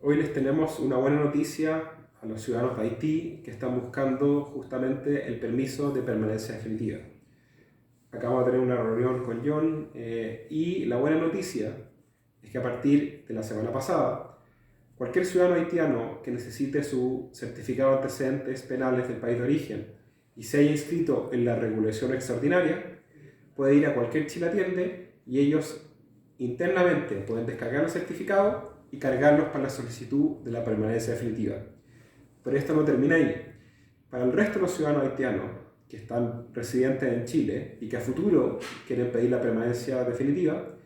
Hoy les tenemos una buena noticia a los ciudadanos de Haití que están buscando justamente el permiso de permanencia definitiva. Acabamos de tener una reunión con John y la buena noticia es que a partir de la semana pasada, cualquier ciudadano haitiano que necesite su certificado de antecedentes penales del país de origen y se haya inscrito en la regulación extraordinaria, puede ir a cualquier chilatiende y ellos internamente pueden descargar el certificado y cargarlos para la solicitud de la permanencia definitiva. Pero esto no termina ahí. Para el resto de los ciudadanos haitianos que están residentes en Chile y que a futuro quieren pedir la permanencia definitiva,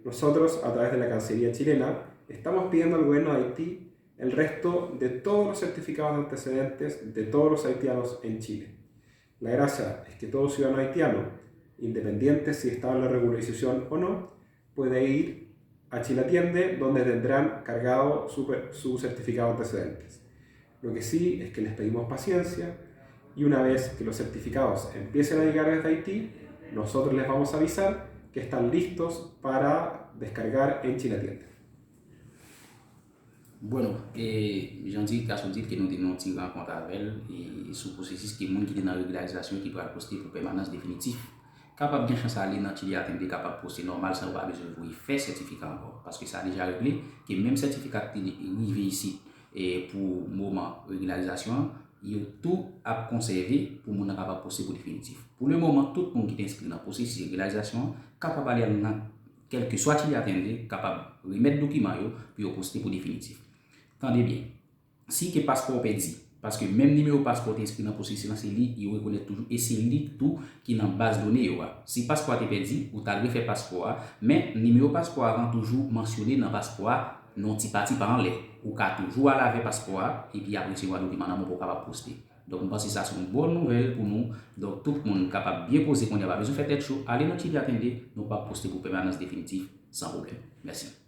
nosotros, a través de la Cancillería chilena, estamos pidiendo al gobierno de Haití el resto de todos los certificados de antecedentes de todos los haitianos en Chile. La gracia es que todo ciudadano haitiano, independiente si está en la regularización o no, puede ir a Chilatiende, donde tendrán cargado su certificado de antecedentes. Lo que sí es que les pedimos paciencia y una vez que los certificados empiecen a llegar desde Haití, nosotros les vamos a avisar que están listos para descargar en Chilatiende. Bueno, j'en dis qu'à son titre que nous avons une rencontre avec elle et sous processus qui est monde qui est dans la régularisation qui pourra poster pour permanence définitive. Capable bien chance aller dans Chili attendre capable de poster normal sans pas besoin de faire certificat encore parce que ça a déjà réglé que même certificat qui est arrivé ici et pour moment régularisation il y a tout à conserver pour mon capable poster pour définitif. Pour le moment tout le monde qui est inscrit dans le processus de régularisation capable aller dans quel que soit Chili attendre capable remettre document puis poster pour définitif. Tendez bien, si que passeport perdu, parce que même numéro passeport inscrit dans le processus, c'est lui, il reconnaît toujours, et c'est lui tout qui est dans la base de données. Si passeport est perdu, vous avez fait passeport, mais numéro passeport avant toujours mentionné dans le passeport, non petit parti par en l'air. Ou qu'à toujours à laver passeport, et puis après, c'est un document pour capable poster. Donc, je pense que ça, c'est une bonne nouvelle pour nous. Donc, tout le monde est capable de bien poser qu'on n'a pas besoin de faire tête chaud, aller dans le attendre, non pas poster pour permanence définitive sans problème. Merci.